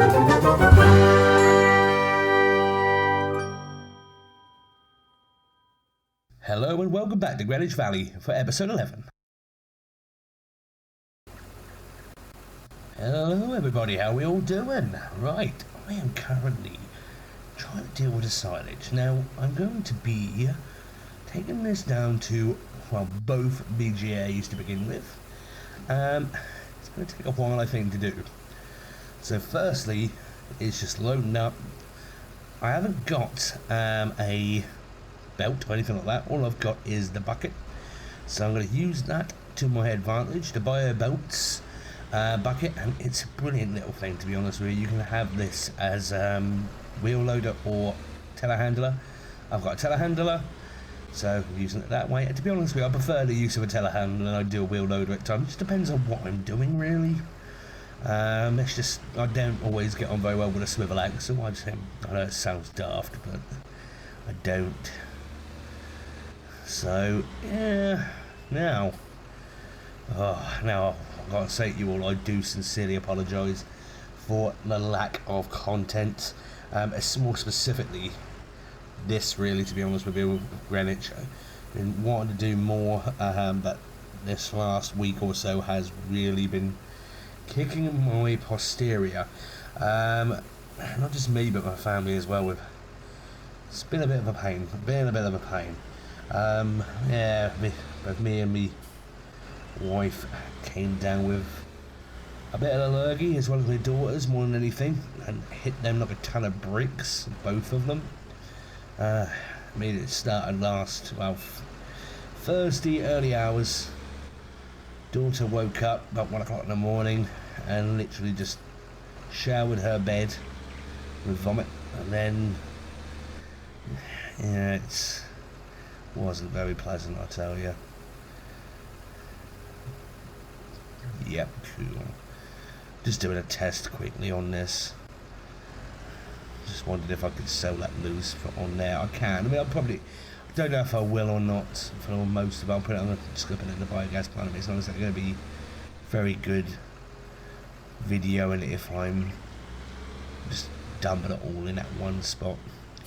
Hello and welcome back to Greenwich Valley for episode 11. Hello everybody, how are we all doing? Right, I am currently trying to deal with the silage. Now, I'm going to be taking this down to, well, both BGAs to begin with. It's going to take a while, I think, to do. So firstly, it's just loading up. I haven't got a belt or anything like that. All I've got is the bucket, so I'm going to use that to my advantage. The BioBelts bucket, and it's a brilliant little thing, to be honest with you. You can have this as wheel loader or telehandler. I've got a telehandler, so I'm using it that way. And to be honest with you, I prefer the use of a telehandler than I do a wheel loader at times. It just depends on what I'm doing, really. It's just, I don't always get on very well with a swivel axle. I know it sounds daft, but I don't. So, yeah, now I've got to say to you all, I do sincerely apologise for the lack of content. It's more specifically this, really, to be honest with you, with Greenwich. I've been wanting to do more, but this last week or so has really been kicking my posterior. Not just me, but my family as well. It's been a bit of a pain. Both me and me wife came down with a bit of allergy, as well as my daughters, more than anything, and hit them like a ton of bricks, both of them. Made it started Thursday early hours. Daughter woke up about 1 o'clock in the morning and literally just showered her bed with vomit, and then it wasn't very pleasant, I tell you. Yep, cool. Just doing a test quickly on this. Just wondered if I could sell that loose on there. I can. I mean, I don't know if I will or not for most of it. I'll put it on just going to put it in the biogas plant. It's not exactly going to be very good video in it if I'm just dumping it all in that one spot.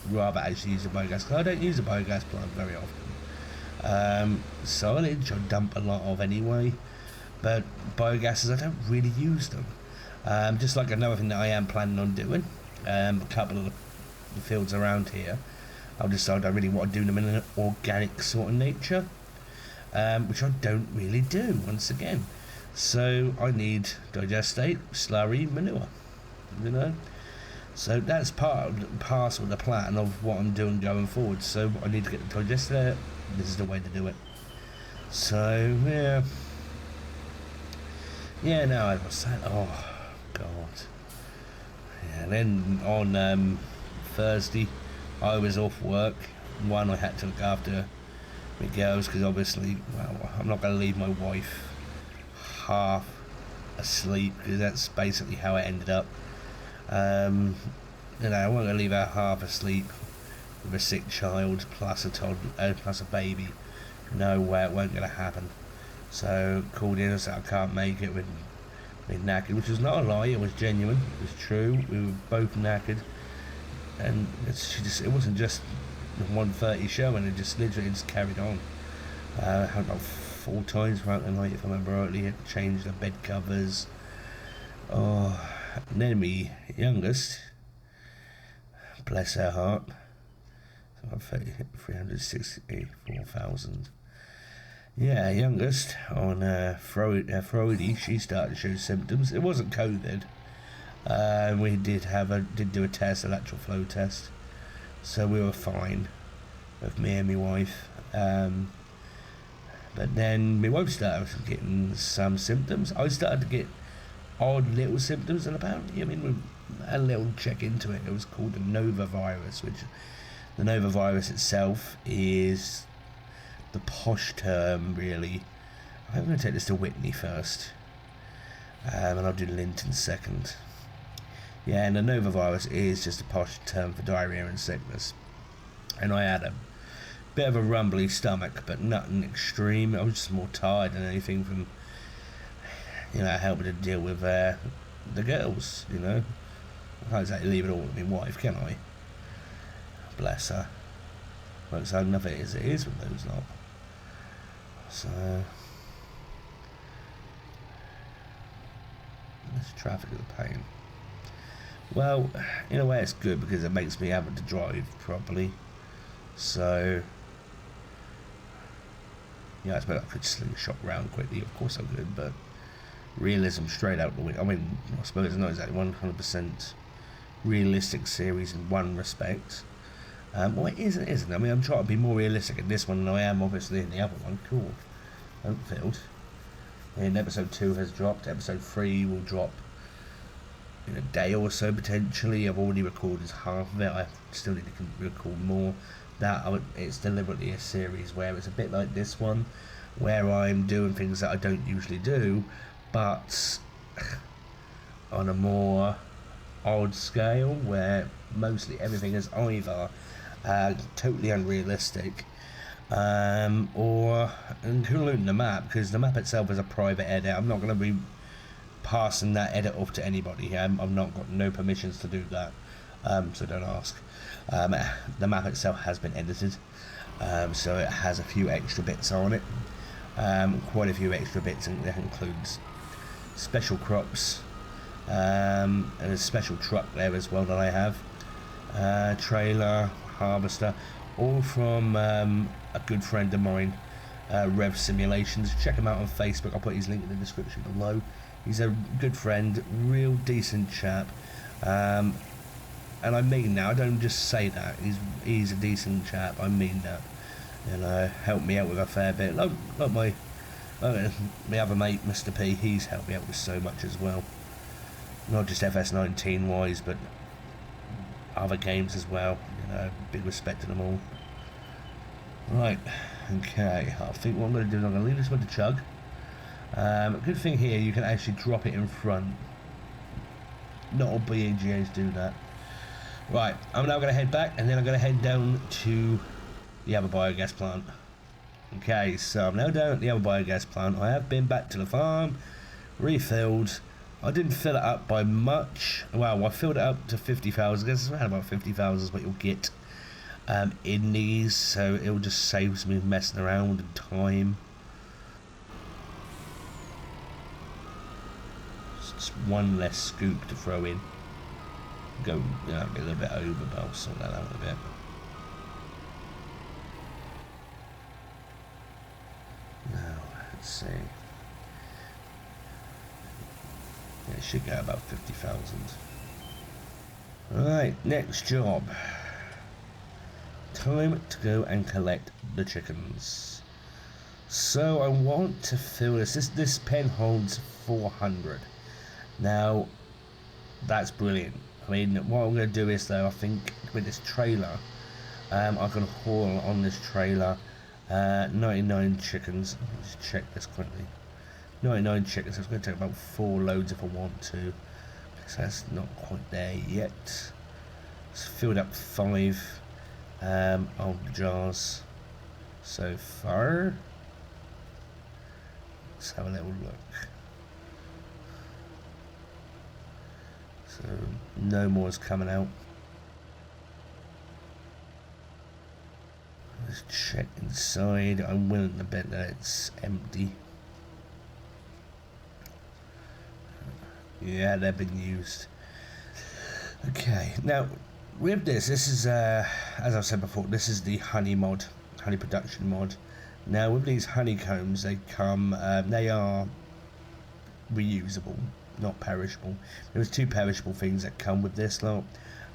Rather actually use a biogas, because I don't use a biogas plant very often. Silage I dump a lot of anyway, but biogases I don't really use them. Just like another thing that I am planning on doing, a couple of the fields around here, I'll decide I really want to do them in an organic sort of nature, which I don't really do, once again. So I need digestate, slurry, manure, you know. So that's parcel of the plan of what I'm doing going forward. So I need to get the digester. This is the way to do it. So yeah. Now I was saying, oh god. Yeah. And then on Thursday, I was off work. One, I had to look after my girls because obviously, well, I'm not going to leave my wife half asleep, because that's basically how it ended up. I wasn't going to leave her half asleep with a sick child plus a toddler, plus a baby. No way, it weren't going to happen. So called in and said I can't make it with knackered, which was not a lie. It was genuine. It was true. We were both knackered, and it wasn't just the 1:30 show, and it just literally just carried on. Had about 4 times throughout the night, if I remember rightly. Had to change the bed covers. Oh. And then my youngest, bless her heart, 364,000. Yeah, youngest on Friday, she started to show symptoms. It wasn't COVID. We did do a test, a lateral flow test, so we were fine with me and my wife. But then my wife started getting some symptoms. I started to get odd little symptoms, and apparently, we had a little check into it. It was called the Nova virus, which the Nova virus itself is the posh term, really. I'm going to take this to Whitney first, and I'll do Linton second. Yeah, and the Nova virus is just a posh term for diarrhea and sickness. And I had a bit of a rumbly stomach, but nothing extreme. I was just more tired than anything from helping to deal with the girls, I can't exactly leave it all to my wife, can I? Bless her. Well, so enough it is with those lot. So this traffic is a pain. Well, in a way it's good because it makes me able to drive properly. So yeah, I suppose I could slingshot round quickly, of course I could, but realism straight out the window. I mean, I suppose it's not exactly 100% realistic series in one respect. Well, it isn't. I mean, I'm trying to be more realistic in this one than I am obviously in the other one. Cool. Unfilled. And episode 2 has dropped. Episode 3 will drop in a day or so potentially. I've already recorded half of it. I still need to record more. It's deliberately a series where it's a bit like this one, where I'm doing things that I don't usually do, but on a more odd scale, where mostly everything is either totally unrealistic or including the map, because the map itself is a private edit. I'm not going to be passing that edit off to anybody. I've not got no permissions to do that, so don't ask. The map itself has been edited, so it has a few extra bits on it, quite a few extra bits, and that includes special crops, and a special truck there as well that I have, trailer, harvester, all from a good friend of mine, Rev Simulations. Check him out on Facebook. I'll put his link in the description below. He's a good friend, real decent chap, and I mean that. I don't just say that. He's a decent chap. I mean that. And helped me out with a fair bit. Like my other mate, Mr. P. He's helped me out with so much as well. Not just FS19 wise, but other games as well. Big respect to them all. Right. Okay. I think what I'm going to do is I'm going to leave this one to chug. Good thing here, you can actually drop it in front. Not all BAGAs do that. Right, I'm now going to head back, and then I'm going to head down to the other biogas plant. Okay, so I'm now down at the other biogas plant. I have been back to the farm, refilled. I didn't fill it up by much. Well, I filled it up to 50,000. I guess it's around about 50,000 is what you'll get in these, so it'll just save me messing around and time. Just one less scoop to throw in. Go, be a little bit over, but I'll sort that out a bit. Now, let's see. Yeah, it should go about 50,000. Right, next job. Time to go and collect the chickens. So I want to fill this. This pen holds 400. Now, that's brilliant. I mean, what I'm going to do is, though, I think with this trailer, I'm going to haul on this trailer 99 chickens. Let's check this quickly. 99 chickens. It's going to take about 4 loads if I want to. So that's not quite there yet. It's filled up 5 old jars so far. Let's have a little look. So no more is coming out. Let's check inside. I'm willing to bet that it's empty. Yeah, they've been used. Okay, now with this is as I've said before, this is the honey mod, honey production mod. Now with these honeycombs, they come, they are reusable, not perishable. There's 2 perishable things that come with this lot,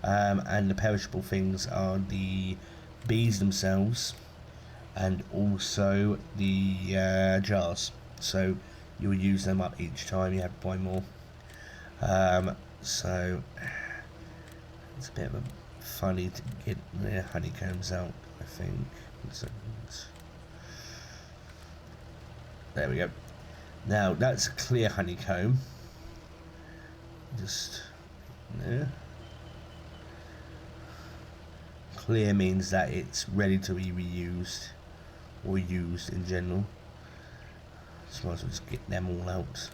and the perishable things are the bees themselves and also the jars. So you'll use them up each time. You have to buy more. So it's a bit of a funny to get the honeycombs out, I think. So there we go. Now that's a clear honeycomb. Just there. Clear means that it's ready to be reused or used in general. So might as well just get them all out.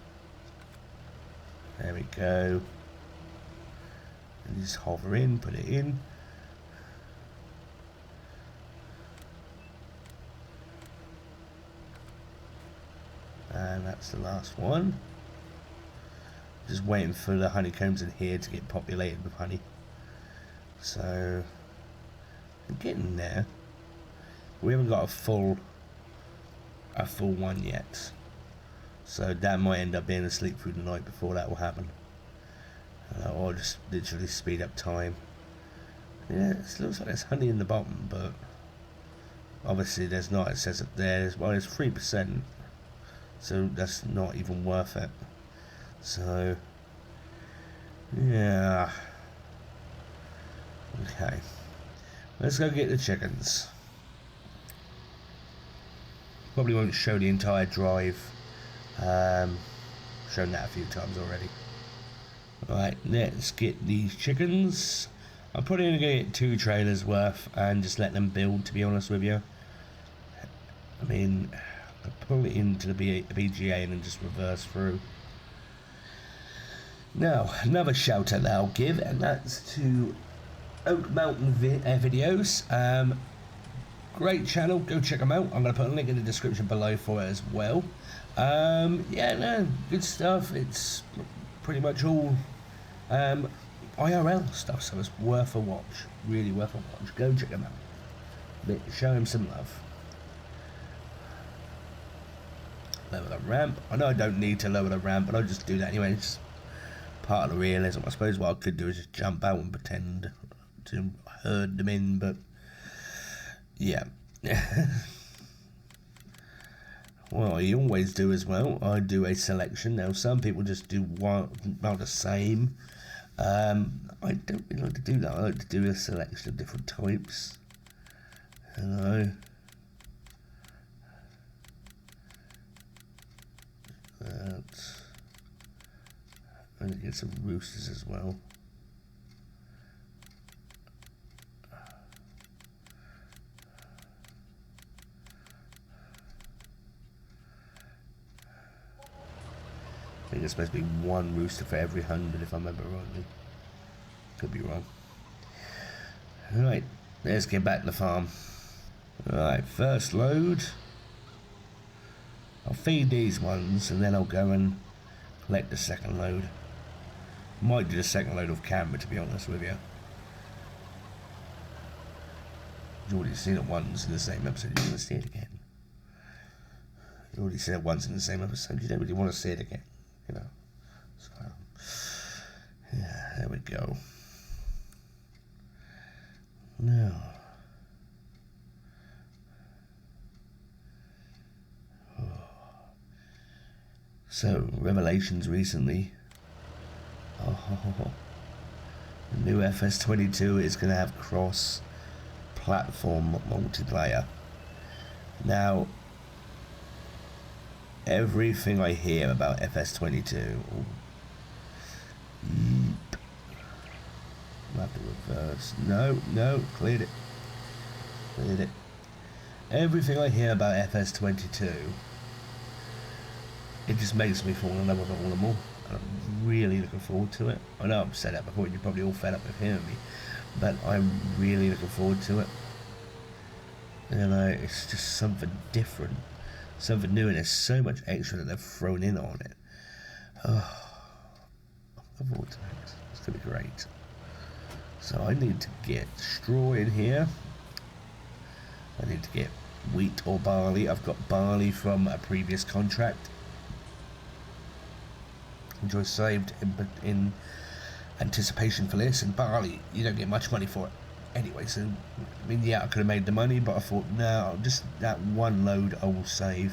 There we go. You just hover in, put it in. And that's the last one. Just waiting for the honeycombs in here to get populated with honey. So I'm getting there. We haven't got a full one yet. So that might end up being asleep through the night before that will happen. Or just literally speed up time. Yeah, it looks like there's honey in the bottom, but obviously there's not. It says up there, well, it's 3%. So that's not even worth it. So yeah, okay, let's go get the chickens. Probably won't show the entire drive. Shown that a few times already. Alright, let's get these chickens. I'm probably going to get 2 trailers worth and just let them build, to be honest with you. I mean, I'll pull it into the BGA and then just reverse through. Now, another shout out that I'll give, and that's to Oak Mountain Videos. Great channel, go check them out. I'm going to put a link in the description below for it as well. Yeah, no, good stuff. It's pretty much all IRL stuff, so it's worth a watch. Really worth a watch. Go check them out. Show him some love. Lower the ramp. I know I don't need to lower the ramp, but I'll just do that anyway. It's part of the realism. I suppose what I could do is just jump out and pretend to herd them in, but yeah. Well, I always do as well. I do a selection. Now, some people just do one, well, the same. I don't really like to do that. I like to do a selection of different types. Hello. I'm going to get some roosters as well. I think it's supposed to be 1 rooster for every 100 if I remember rightly. Could be wrong. Alright, let's get back to the farm. Alright, first load. I'll feed these ones and then I'll go and collect the second load. Might do the second load off camera, to be honest with you. You've already seen it once in the same episode. You want to see it again? You already seen it once in the same episode. You don't really want to see it again, you know. So, yeah, there we go. Now, so revelations recently. The new FS22 is going to have cross-platform multiplayer. Now, everything I hear about FS22, I'll have to reverse. No, cleared it. Everything I hear about FS22, it just makes me fall in love with it all the more. I'm really looking forward to it. I know I've said that before and you're probably all fed up with hearing me, but I'm really looking forward to it. You know, it's just something different, something new, and there's so much extra that they've thrown in on it. Oh, I'm looking forward to it. It's going to be great. So I need to get straw in here. I need to get wheat or barley. I've got barley from a previous contract, which I saved in anticipation for this, and barley, you don't get much money for it anyway, so I mean, yeah, I could have made the money, but I thought, no, just that one load I will save,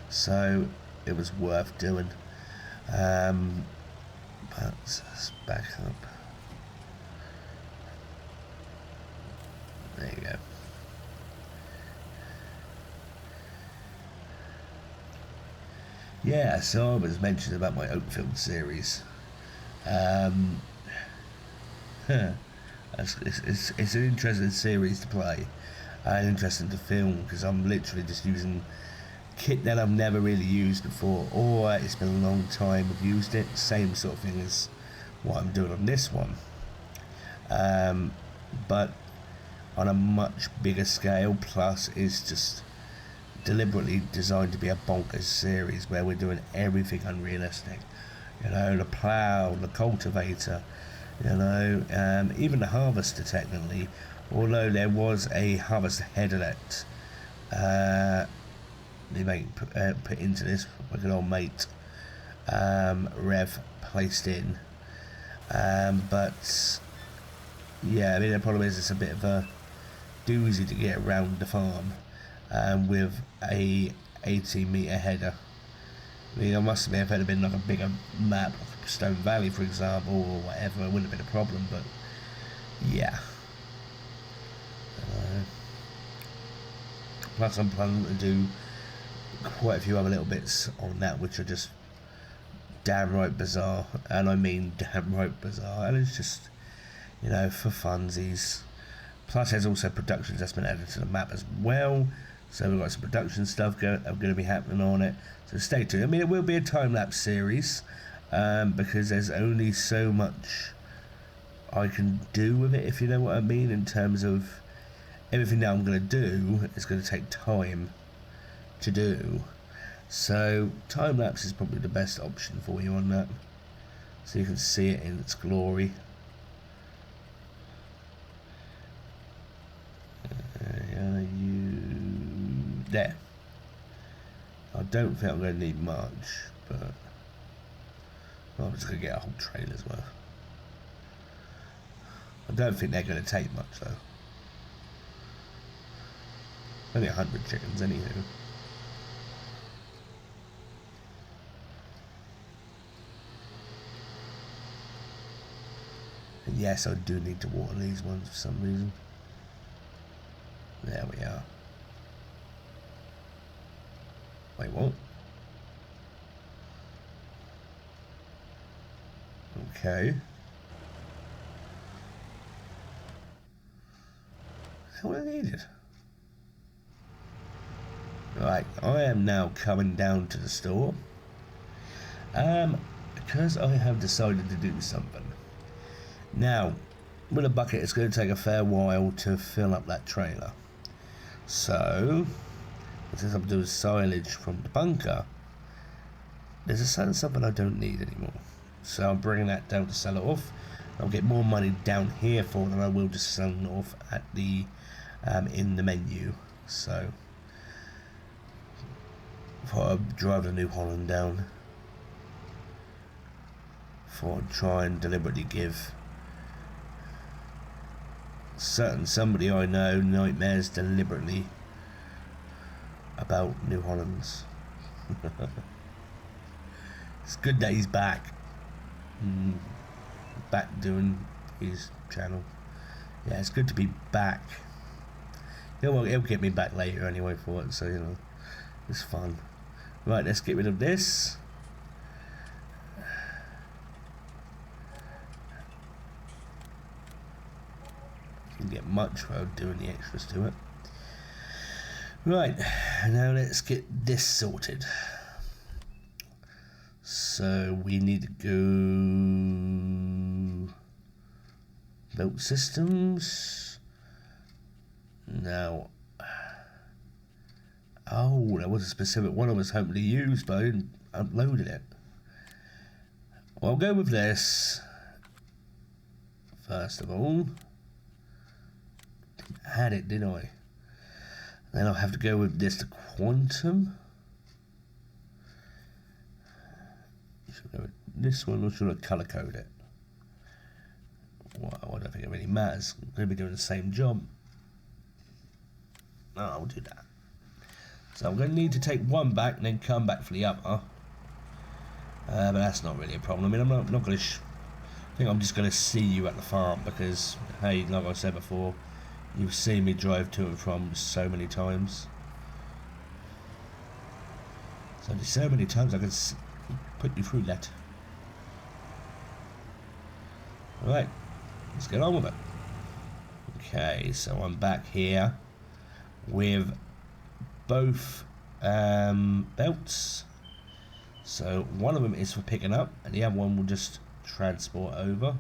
so it was worth doing. But let's back up. There you go. Yeah, so I was mentioning about my Oakfield series. It's an interesting series to play and interesting to film, because I'm literally just using kit that I've never really used before, or it's been a long time I've used it. Same sort of thing as what I'm doing on this one. but on a much bigger scale. Plus is just deliberately designed to be a bonkers series where we're doing everything unrealistic. You know, the plough, the cultivator, you know, even the harvester technically, although there was a harvester header that they put into this, my good old mate Rev placed in, but yeah, I mean the problem is it's a bit of a doozy to get around the farm with a 18-metre header. I mean, I must admit, if it had been like a bigger map, like Stone Valley for example, or whatever, it wouldn't have been a problem, but yeah. Plus I'm planning to do quite a few other little bits on that which are just damn right bizarre, and I mean damn right bizarre, and it's just, you know, for funsies. Plus there's also productions that's been added to the map as well, so we've got some production stuff going to be happening on it, so stay tuned. I mean, it will be a time-lapse series, because there's only so much I can do with it, if you know what I mean, in terms of everything that I'm going to do is going to take time to do. So time-lapse is probably the best option for you on that, so you can see it in its glory. There. I don't think I'm going to need much, but I'm just going to get a whole trailer's worth. I don't think they're going to take much though. Only 100 chickens anywho. And yes, I do need to water these ones for some reason. There we are. Wait, what? Okay. That's what I needed. Right, I am now coming down to the store. Because I have decided to do something. Now, with a bucket, it's going to take a fair while to fill up that trailer. So, since I'm doing silage from the bunker, there's a certain something I don't need anymore. So I'm bringing that down to sell it off. I'll get more money down here for than I will just selling it off at the in the menu. So, thought I'd drive the New Holland down. Thought I'd try and deliberately give somebody I know nightmares deliberately about New Hollands. It's good that he's back. Back doing his channel. Yeah, it's good to be back. He'll get me back later anyway for it, so you know, it's fun. Right, let's get rid of this. Didn't get much without doing the extras to it. Right, now let's get this sorted. So we need to go build systems. Now, oh, there was a specific one I was hoping to use, but I didn't upload it. Well, I'll go with this first of all. Didn't add it, did I? Then I'll have to go with this to quantum. Should I go with this one, or should I color code it? Well, I don't think it really matters. I'm going to be doing the same job. No, I'll do that. So I'm going to need to take one back and then come back for the other. But that's not really a problem. I mean, I'm not going to... I think I'm just going to see you at the farm because, hey, like I said before, you've seen me drive to and from so many times. So many times I can put you through that. Alright, let's get on with it. Okay, so I'm back here with both belts. So one of them is for picking up and the other one will just transport over.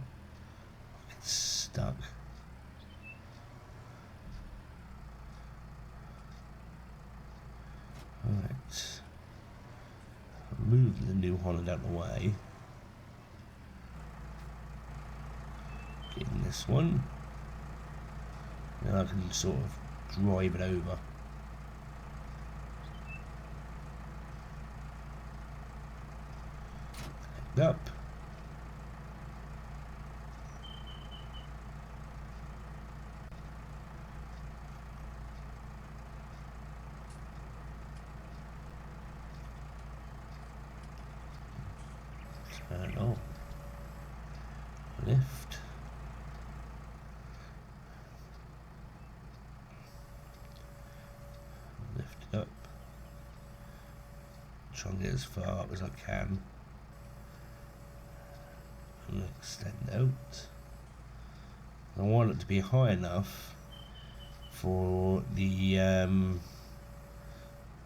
stuck. Right. Move the New Holland out of the way. Getting this one. Now I can sort of drive it over. Up. Turn on. Lift. Lift it up. Try and get as far up as I can. And extend out. I want it to be high enough for the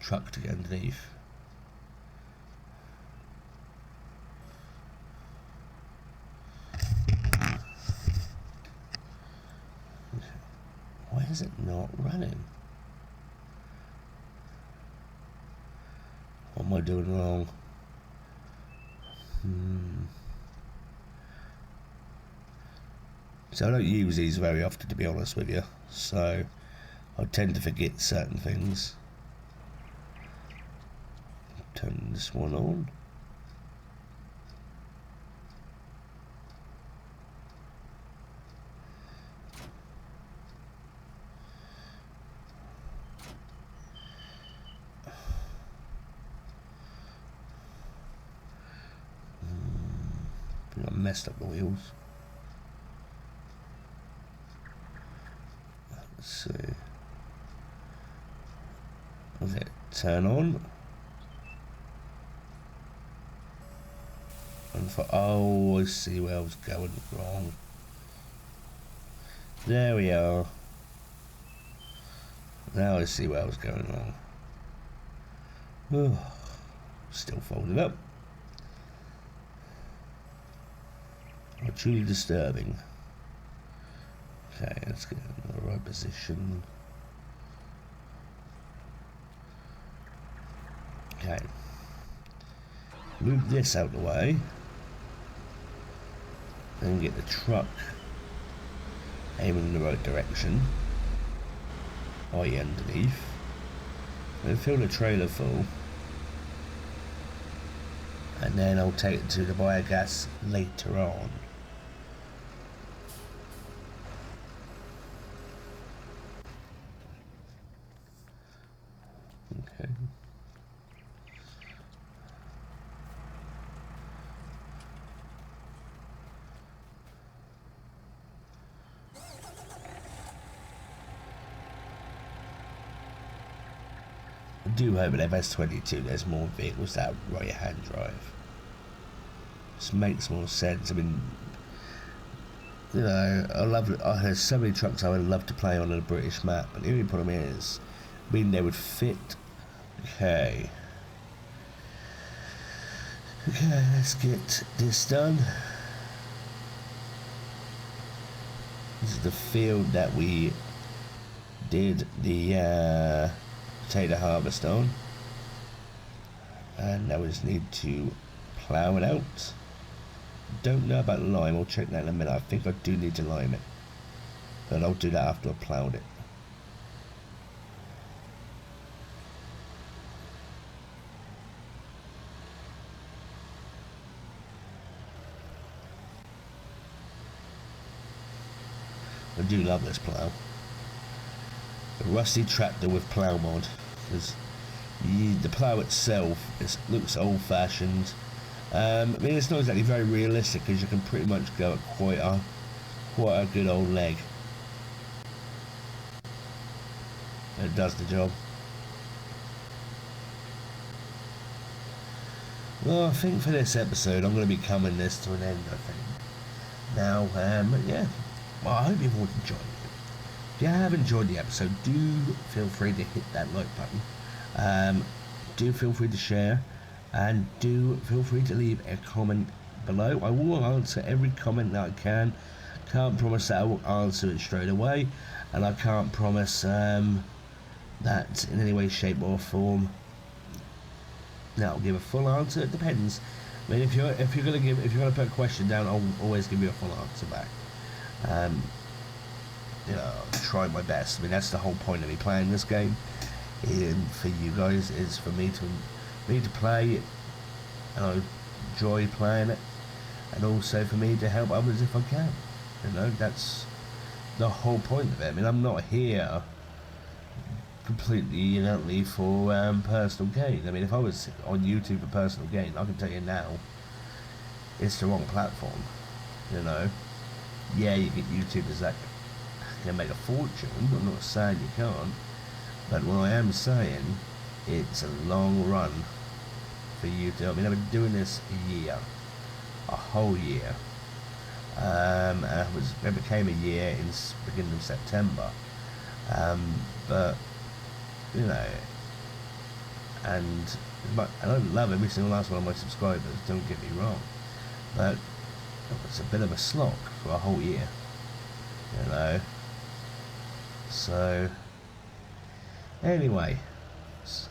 truck to get underneath. Why is it not running? What am I doing wrong? So I don't use these very often, to be honest with you, so I tend to forget certain things. Turn this one on. I messed up the wheels. Let's see. Was it turn on? And for, oh, I see where I was going wrong. There we are. Now I see where I was going wrong. Oh, still folded up. Truly disturbing. Okay, let's get in the right position. Okay. Move this out of the way. Then get the truck aiming in the right direction. i.e. underneath. Then fill the trailer full. And then I'll take it to the biogas later on. Okay. I do hope at FS22 there's more vehicles that have right hand drive. This makes more sense. I mean, you know, there's so many trucks I would love to play on a British map, but the only problem is, I mean, they would fit. Okay. Okay, let's get this done. This is the field that we did the potato harvest on, and now we just need to plough it out. Don't know about lime, I'll check that in a minute. I think I do need to lime it, but I'll do that after I've ploughed it. I do love this plough. The rusty tractor with plough mod. Because the plough itself looks old fashioned. I mean, it's not exactly very realistic because you can pretty much go at quite a good old leg. It does the job. Well, I think for this episode I'm going to be coming this to an end, I think. Now, yeah. Well, I hope you've all enjoyed it. If you have enjoyed the episode, do feel free to hit that like button. Do feel free to share, and do feel free to leave a comment below. I will answer every comment that I can, Can't promise that I will answer it straight away, and I can't promise that in any way, shape or form that I'll give a full answer. It depends. I mean, if you're gonna put a question down, I'll always give you a full answer back. I'll try my best. I mean, that's the whole point of me playing this game, and for you guys, is for me to play it, and I enjoy playing it, and also for me to help others if I can. That's the whole point of it. I mean, I'm not here completely innately for personal gain. I mean, if I was on YouTube for personal gain, I can tell you now, it's the wrong platform. Yeah, you get YouTubers that can make a fortune. I'm not saying you can't, but what I am saying, it's a long run for YouTube. I mean, I've been doing this a whole year. It became a year in the beginning of September. But and I don't love every single last one of my subscribers, don't get me wrong, but it's a bit of a slog for a whole year, so anyway,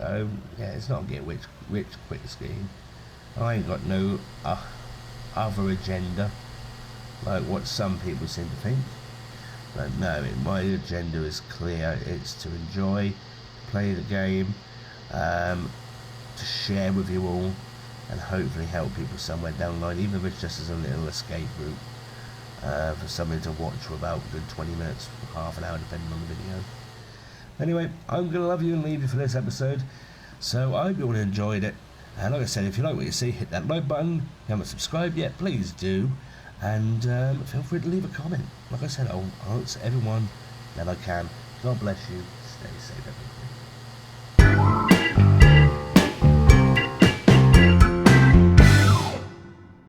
yeah, it's not a get rich quick scheme. I ain't got no other agenda like what some people seem to think, but no, my agenda is clear. It's to enjoy, play the game, to share with you all, and hopefully help people somewhere down the line, even if it's just as a little escape route, for something to watch for about a good 20 minutes, half an hour, depending on the video. Anyway, I'm going to love you and leave you for this episode, so I hope you all enjoyed it, and like I said, if you like what you see, hit that like button. If you haven't subscribed yet, please do, and feel free to leave a comment. Like I said, I'll answer everyone that I can. God bless you, stay safe everyone.